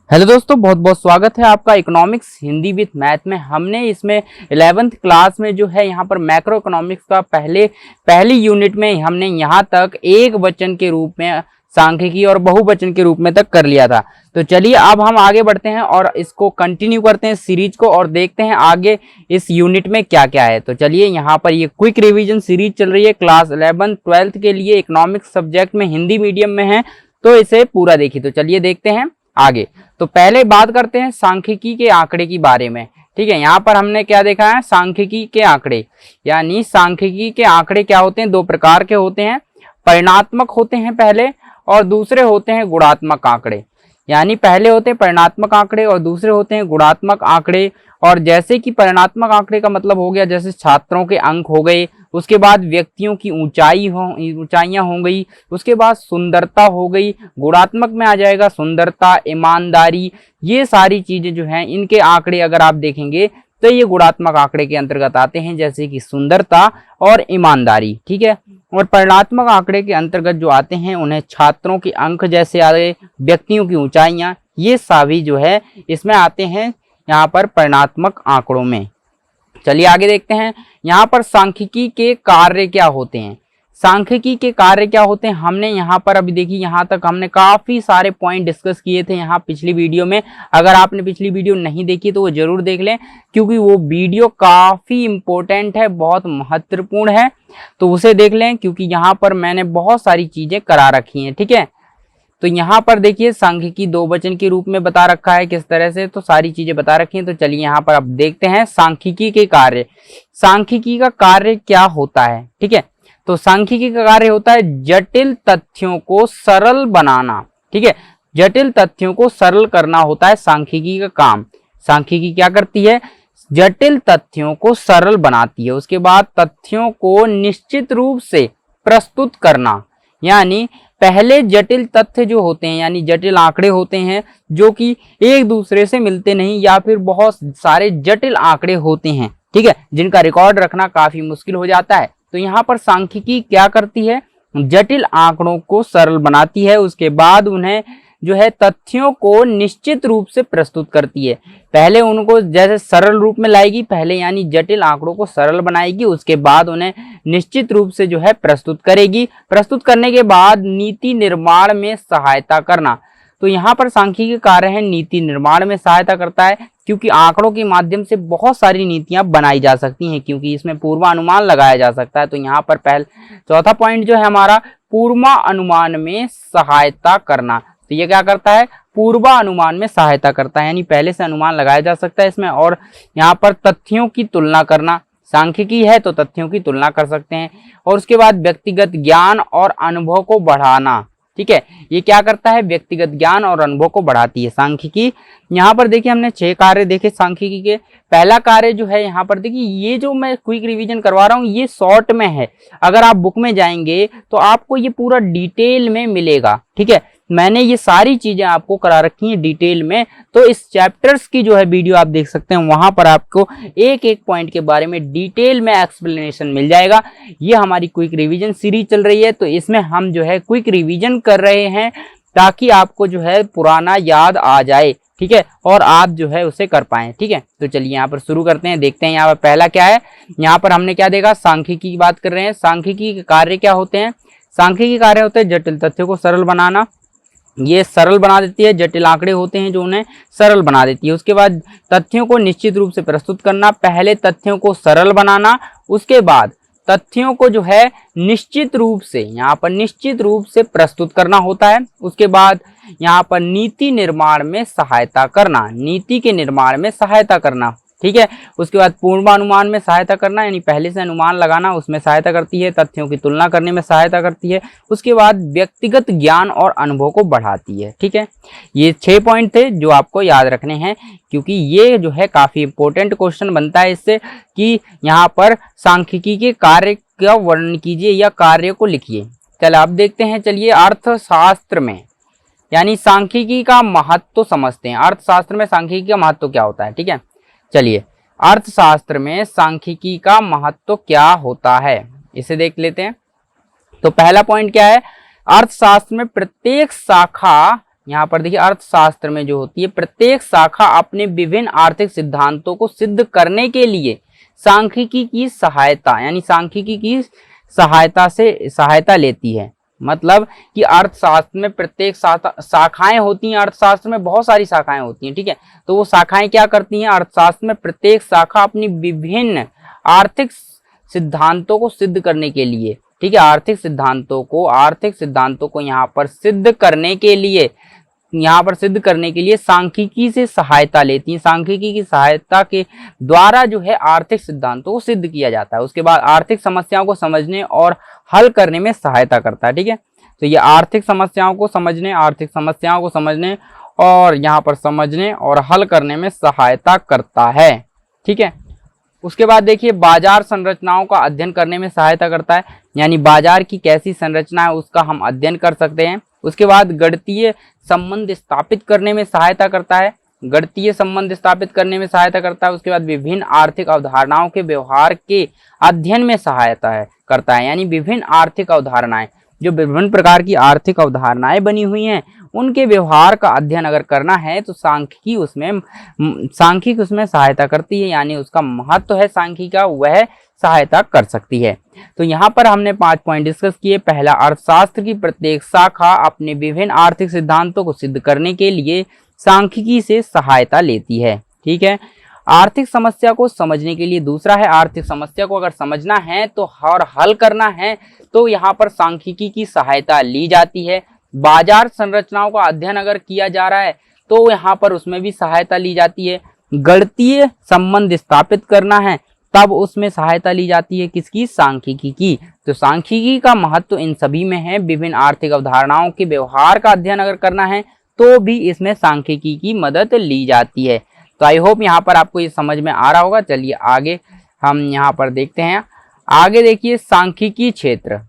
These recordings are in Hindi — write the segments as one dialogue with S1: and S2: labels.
S1: हेलो दोस्तों, बहुत बहुत स्वागत है आपका इकोनॉमिक्स हिंदी विद मैथ में। हमने इसमें 11th क्लास में जो है यहाँ पर मैक्रो इकोनॉमिक्स का पहली यूनिट में हमने यहाँ तक एक वचन के रूप में सांख्यिकी और बहुवचन के रूप में तक कर लिया था। तो चलिए अब हम आगे बढ़ते हैं और इसको कंटिन्यू करते हैं सीरीज को और देखते हैं आगे इस यूनिट में क्या क्या है। तो चलिए यहाँ पर ये क्विक रिविजन सीरीज चल रही है क्लास 11th 12th के लिए, इकोनॉमिक्स सब्जेक्ट में हिंदी मीडियम में है, तो इसे पूरा देखिए। तो चलिए देखते हैं आगे। तो पहले बात करते हैं सांख्यिकी के आंकड़े की बारे में। ठीक है, यहाँ पर हमने क्या देखा है, सांख्यिकी के आंकड़े। यानी सांख्यिकी के आंकड़े क्या होते हैं, दो प्रकार के होते हैं। परिमाणात्मक होते हैं पहले, और दूसरे होते हैं गुणात्मक आंकड़े। यानी पहले होते हैं परिमाणात्मक आंकड़े और दूसरे होते हैं गुणात्मक आंकड़े। और जैसे कि परिमाणात्मक आंकड़े का मतलब हो गया जैसे छात्रों के अंक हो गए, उसके बाद व्यक्तियों की ऊंचाइयां हो गई, उसके बाद सुंदरता हो गई। गुणात्मक में आ जाएगा सुंदरता, ईमानदारी, ये सारी चीजें जो हैं इनके आंकड़े अगर आप देखेंगे तो ये गुणात्मक आंकड़े के अंतर्गत आते हैं, जैसे कि सुंदरता और ईमानदारी। ठीक है, और परिमाणात्मक आंकड़े के अंतर्गत जो आते हैं उन्हें छात्रों के अंक जैसे आ गए, व्यक्तियों की ऊंचाइयां, ये सभी जो है इसमें आते हैं यहाँ पर परिमाणात्मक आंकड़ों में। चलिए आगे देखते हैं यहाँ पर सांख्यिकी के कार्य क्या होते हैं। सांख्यिकी के कार्य क्या होते हैं हमने यहाँ पर अभी देखिए, यहाँ तक हमने काफी सारे पॉइंट डिस्कस किए थे यहाँ पिछली वीडियो में। अगर आपने पिछली वीडियो नहीं देखी तो वो जरूर देख लें, क्योंकि वो वीडियो काफी इंपॉर्टेंट है, बहुत महत्वपूर्ण है, तो उसे देख लें, क्योंकि यहाँ पर मैंने बहुत सारी चीजें करा रखी हैं। ठीक है, तो यहाँ पर देखिए सांख्यिकी दो वचन के रूप में बता रखा है किस तरह से, तो सारी चीजें बता रखी हैं। तो चलिए यहाँ पर अब देखते हैं सांख्यिकी के कार्य। सांख्यिकी का कार्य क्या होता है। ठीक है, तो सांख्यिकी का कार्य होता है जटिल तथ्यों को सरल बनाना। ठीक है, जटिल तथ्यों को सरल करना होता है सांख्यिकी का काम। सांख्यिकी क्या करती है, जटिल तथ्यों को सरल बनाती है। उसके बाद तथ्यों को निश्चित रूप से प्रस्तुत करना, यानी पहले जटिल तथ्य जो होते हैं, यानी जटिल आंकड़े होते हैं जो कि एक दूसरे से मिलते नहीं, या फिर बहुत सारे जटिल आंकड़े होते हैं, ठीक है, जिनका रिकॉर्ड रखना काफी मुश्किल हो जाता है। तो यहाँ पर सांख्यिकी क्या करती है, जटिल आंकड़ों को सरल बनाती है। उसके बाद उन्हें जो है तथ्यों को निश्चित रूप से प्रस्तुत करती है। पहले उनको जैसे सरल रूप में लाएगी, पहले यानी जटिल आंकड़ों को सरल बनाएगी, उसके बाद उन्हें निश्चित रूप से जो है प्रस्तुत करेगी। प्रस्तुत करने के बाद नीति निर्माण में सहायता करना। तो यहाँ पर सांख्यिकी कार्य है नीति निर्माण में सहायता करता है, क्योंकि आंकड़ों के माध्यम से बहुत सारी नीतियां बनाई जा सकती हैं, क्योंकि इसमें पूर्वानुमान लगाया जा सकता है। तो यहाँ पर चौथा पॉइंट जो है हमारा, पूर्वानुमान में सहायता करना। तो ये क्या करता है, पूर्वानुमान में सहायता करता है, यानी पहले से अनुमान लगाया जा सकता है इसमें। और यहाँ पर तथ्यों की तुलना करना, सांख्यिकी है तो तथ्यों की तुलना कर सकते हैं। और उसके बाद व्यक्तिगत ज्ञान और अनुभव को बढ़ाना। ठीक है, ये क्या करता है, व्यक्तिगत ज्ञान और अनुभव को बढ़ाती है सांख्यिकी। यहाँ पर देखिए हमने 6 कार्य देखे सांख्यिकी के। पहला कार्य जो है यहाँ पर देखिए, ये जो मैं क्विक रिवीजन करवा रहा हूँ ये शॉर्ट में है, अगर आप बुक में जाएंगे तो आपको ये पूरा डिटेल में मिलेगा। ठीक है, मैंने ये सारी चीजें आपको करा रखी हैं डिटेल में, तो इस चैप्टर्स की जो है वीडियो आप देख सकते हैं, वहां पर आपको एक एक पॉइंट के बारे में डिटेल में एक्सप्लेनेशन मिल जाएगा। ये हमारी क्विक रिवीजन सीरीज चल रही है, तो इसमें हम जो है क्विक रिवीजन कर रहे हैं ताकि आपको जो है पुराना याद आ जाए। ठीक है, और आप जो है उसे कर पाएं। ठीक है, तो चलिए यहाँ पर शुरू करते हैं, देखते हैं यहाँ पर पहला क्या है। यहाँ पर हमने क्या देखा, सांख्यिकी की बात कर रहे हैं। सांख्यिकी के कार्य क्या होते हैं, सांख्यिकी कार्य होते हैं जटिल तथ्यों को सरल बनाना, ये सरल बना देती है। जटिल आंकड़े होते हैं जो उन्हें सरल बना देती है। उसके बाद तथ्यों को निश्चित रूप से प्रस्तुत करना, पहले तथ्यों को सरल बनाना, उसके बाद तथ्यों को जो है निश्चित रूप से, यहाँ पर निश्चित रूप से प्रस्तुत करना होता है। उसके बाद यहाँ पर नीति निर्माण में सहायता करना, नीति के निर्माण में सहायता करना। ठीक है, उसके बाद पूर्वानुमान में सहायता करना, यानी पहले से अनुमान लगाना, उसमें सहायता करती है। तथ्यों की तुलना करने में सहायता करती है। उसके बाद व्यक्तिगत ज्ञान और अनुभव को बढ़ाती है। ठीक है, ये 6 पॉइंट थे जो आपको याद रखने हैं, क्योंकि ये जो है काफी इंपॉर्टेंट क्वेश्चन बनता है इससे, कि यहाँ पर सांख्यिकी के कार्य का वर्णन कीजिए या कार्य को लिखिए। चलो अब देखते हैं, चलिए अर्थशास्त्र में यानी सांख्यिकी का महत्व समझते हैं। अर्थशास्त्र में सांख्यिकी का महत्व क्या होता है। ठीक है, चलिए अर्थशास्त्र में सांख्यिकी का महत्व क्या होता है इसे देख लेते हैं। तो पहला पॉइंट क्या है, अर्थशास्त्र में प्रत्येक शाखा यहाँ पर देखिए अर्थशास्त्र में जो होती है, प्रत्येक शाखा अपने विभिन्न आर्थिक सिद्धांतों को सिद्ध करने के लिए सांख्यिकी की सहायता यानी सांख्यिकी की सहायता लेती है। मतलब कि अर्थशास्त्र में प्रत्येक शाखाएं होती हैं, अर्थशास्त्र में बहुत सारी शाखाएं होती हैं, ठीक है। तो वो शाखाएं क्या करती हैं, अर्थशास्त्र में प्रत्येक शाखा अपनी विभिन्न आर्थिक सिद्धांतों को सिद्ध करने के लिए, ठीक है, आर्थिक सिद्धांतों को यहाँ पर सिद्ध करने के लिए सांख्यिकी से सहायता लेती हैं। सांख्यिकी की सहायता के द्वारा जो है आर्थिक सिद्धांतों को सिद्ध किया जाता है। उसके बाद आर्थिक समस्याओं को समझने और हल करने में सहायता करता है, ठीक है। तो ये आर्थिक समस्याओं को समझने और यहाँ पर समझने और हल करने में सहायता करता है, ठीक है। उसके बाद देखिए बाजार संरचनाओं का अध्ययन करने में सहायता करता है, यानी बाजार की कैसी संरचना है उसका हम अध्ययन कर सकते हैं। उसके बाद गणितीय संबंध स्थापित करने में सहायता करता है, उसके बाद विभिन्न आर्थिक अवधारणाओं के व्यवहार के अध्ययन में सहायता करता है, यानी विभिन्न आर्थिक अवधारणाएं, जो विभिन्न प्रकार की आर्थिक अवधारणाएं बनी हुई हैं उनके व्यवहार का अध्ययन अगर करना है तो सांख्यिकी उसमें सहायता करती है, यानी उसका महत्व है सांख्यिकी का, वह सहायता कर सकती है। तो यहाँ पर हमने 5 पॉइंट डिस्कस किए। पहला, अर्थशास्त्र की प्रत्येक शाखा अपने विभिन्न आर्थिक सिद्धांतों को सिद्ध करने के लिए सांख्यिकी से सहायता लेती है, ठीक है। आर्थिक समस्या को समझने के लिए, दूसरा है आर्थिक समस्या को अगर समझना है तो और हल करना है तो यहाँ पर सांख्यिकी की सहायता ली जाती है। बाजार संरचनाओं का अध्ययन अगर किया जा रहा है तो यहाँ पर उसमें भी सहायता ली जाती है। गणितीय संबंध स्थापित करना है तब उसमें सहायता ली जाती है किसकी, सांख्यिकी की। तो सांख्यिकी का महत्व इन सभी में है। विभिन्न आर्थिक अवधारणाओं के व्यवहार का अध्ययन अगर करना है तो भी इसमें सांख्यिकी की मदद ली जाती है। तो आई होप यहाँ पर आपको ये समझ में आ रहा होगा। चलिए आगे हम यहाँ पर देखते हैं। आगे देखिए सांख्यिकी क्षेत्र,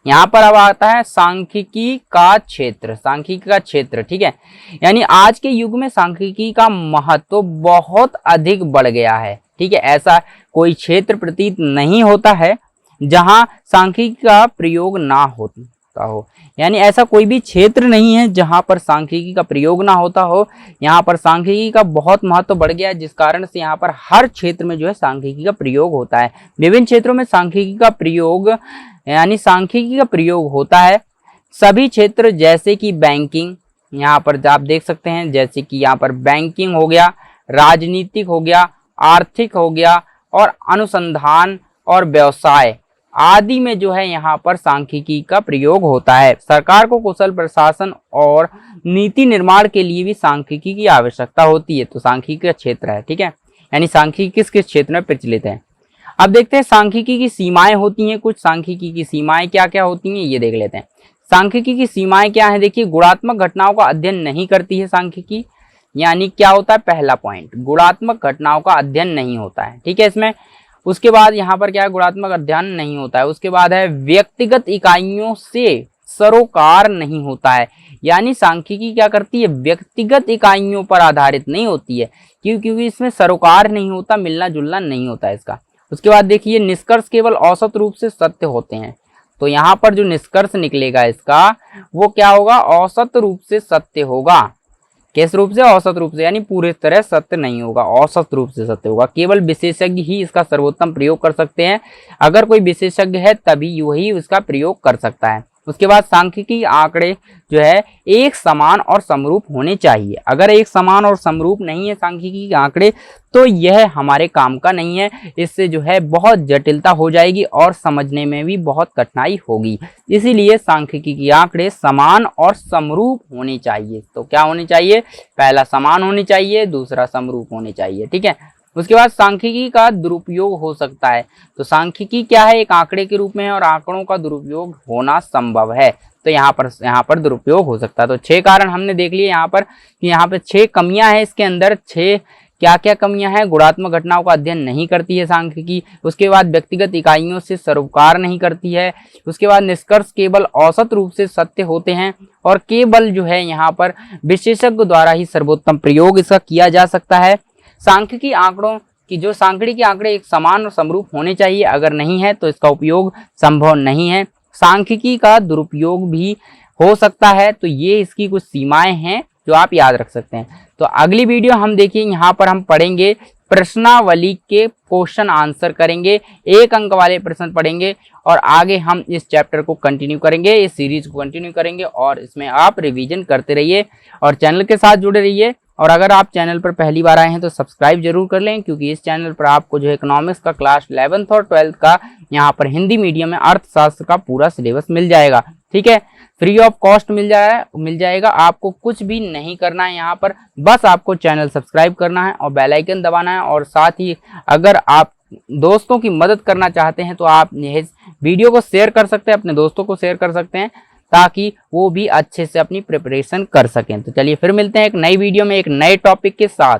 S1: यहाँ पर अब आता है सांख्यिकी का क्षेत्र, ठीक है। यानी आज के युग में सांख्यिकी का महत्व बहुत अधिक बढ़ गया है, ठीक है। ऐसा कोई क्षेत्र प्रतीत नहीं होता है जहां सांख्यिकी का प्रयोग ना होता हो, यानी ऐसा कोई भी क्षेत्र नहीं है जहां पर सांख्यिकी का प्रयोग ना होता हो। यहाँ पर सांख्यिकी का बहुत महत्व बढ़ गया है, जिस कारण से यहाँ पर हर क्षेत्र में जो है सांख्यिकी का प्रयोग होता है। विभिन्न क्षेत्रों में सांख्यिकी का प्रयोग होता है। सभी क्षेत्र जैसे कि बैंकिंग, यहाँ पर आप देख सकते हैं, जैसे कि यहाँ पर बैंकिंग हो गया, राजनीतिक हो गया, आर्थिक हो गया और अनुसंधान और व्यवसाय आदि में जो है यहाँ पर सांख्यिकी का प्रयोग होता है। सरकार को कुशल प्रशासन और नीति निर्माण के लिए भी सांख्यिकी की आवश्यकता होती है। तो सांख्यिकी का क्षेत्र है, ठीक है। यानी सांख्यिकी किस किस क्षेत्र में प्रचलित है। अब देखते हैं सांख्यिकी की सीमाएं होती हैं। कुछ सांख्यिकी की सीमाएं क्या क्या होती हैं ये देख लेते हैं। सांख्यिकी की सीमाएं क्या है, देखिए गुणात्मक घटनाओं का अध्ययन नहीं करती है सांख्यिकी, यानी क्या होता है, पहला पॉइंट, गुणात्मक घटनाओं का अध्ययन नहीं होता है, ठीक है इसमें। उसके बाद यहाँ पर क्या है, गुणात्मक अध्ययन नहीं होता है। उसके बाद है व्यक्तिगत इकाइयों से सरोकार नहीं होता है, यानी सांख्यिकी क्या करती है, व्यक्तिगत इकाइयों पर आधारित नहीं होती है, क्योंकि इसमें सरोकार नहीं होता, मिलना जुलना नहीं होता है इसका। उसके बाद देखिए निष्कर्ष केवल औसत रूप से सत्य होते हैं। तो यहाँ पर जो निष्कर्ष निकलेगा इसका वो क्या होगा, औसत रूप से सत्य होगा। किस रूप से, औसत रूप से, यानी पूरी तरह सत्य नहीं होगा, औसत रूप से सत्य होगा। केवल विशेषज्ञ ही इसका सर्वोत्तम प्रयोग कर सकते हैं। अगर कोई विशेषज्ञ है तभी वही उसका प्रयोग कर सकता है। उसके बाद सांख्यिकी आंकड़े जो है एक समान और समरूप होने चाहिए। अगर एक समान और समरूप नहीं है सांख्यिकी के आंकड़े तो यह हमारे काम का नहीं है। इससे जो है बहुत जटिलता हो जाएगी और समझने में भी बहुत कठिनाई होगी। इसीलिए सांख्यिकी के आंकड़े समान और समरूप होने चाहिए। तो क्या होने चाहिए, पहला समान होनी चाहिए, दूसरा समरूप होने चाहिए, ठीक है। उसके बाद सांख्यिकी का दुरुपयोग हो सकता है। सांख्यिकी क्या है, एक आंकड़े के रूप में है और आंकड़ों का दुरुपयोग होना संभव है। तो यहाँ पर दुरुपयोग हो सकता है। तो 6 कारण हमने देख लिए यहाँ पर कि यहाँ पे 6 कमियां हैं इसके अंदर। 6 क्या क्या कमियां हैं, गुणात्मक घटनाओं का अध्ययन नहीं करती है सांख्यिकी। उसके बाद व्यक्तिगत इकाइयों से सरोकार नहीं करती है। उसके बाद निष्कर्ष केवल औसत रूप से सत्य होते हैं और केवल जो है यहाँ पर विशेषज्ञ द्वारा ही सर्वोत्तम प्रयोग इसका किया जा सकता है। सांख्यिकी आंकड़ों की जो सांख्यिकी आंकड़े एक समान और समरूप होने चाहिए, अगर नहीं है तो इसका उपयोग संभव नहीं है। सांख्यिकी का दुरुपयोग भी हो सकता है। तो ये इसकी कुछ सीमाएं हैं जो आप याद रख सकते हैं। तो अगली वीडियो हम देखिए, यहाँ पर हम पढ़ेंगे प्रश्नावली के क्वेश्चन आंसर करेंगे, 1 अंक वाले प्रश्न पढ़ेंगे और आगे हम इस चैप्टर को कंटिन्यू करेंगे, इस सीरीज को कंटिन्यू करेंगे और इसमें आप रिवीजन करते रहिए और चैनल के साथ जुड़े रहिए। और अगर आप चैनल पर पहली बार आए हैं तो सब्सक्राइब जरूर कर लें, क्योंकि इस चैनल पर आपको जो इकोनॉमिक्स का क्लास 11th और 12th का यहाँ पर हिंदी मीडियम में अर्थशास्त्र का पूरा सिलेबस मिल जाएगा। ठीक है, फ्री ऑफ कॉस्ट मिल जाएगा। आपको कुछ भी नहीं करना है, यहाँ पर बस आपको चैनल सब्सक्राइब करना है और बेल आइकन दबाना है। और साथ ही अगर आप दोस्तों की मदद करना चाहते हैं तो आप यह वीडियो को शेयर कर सकते हैं, अपने दोस्तों को शेयर कर सकते हैं, ताकि वो भी अच्छे से अपनी प्रिपरेशन कर सकें। तो चलिए फिर मिलते हैं एक नई वीडियो में एक नए टॉपिक के साथ।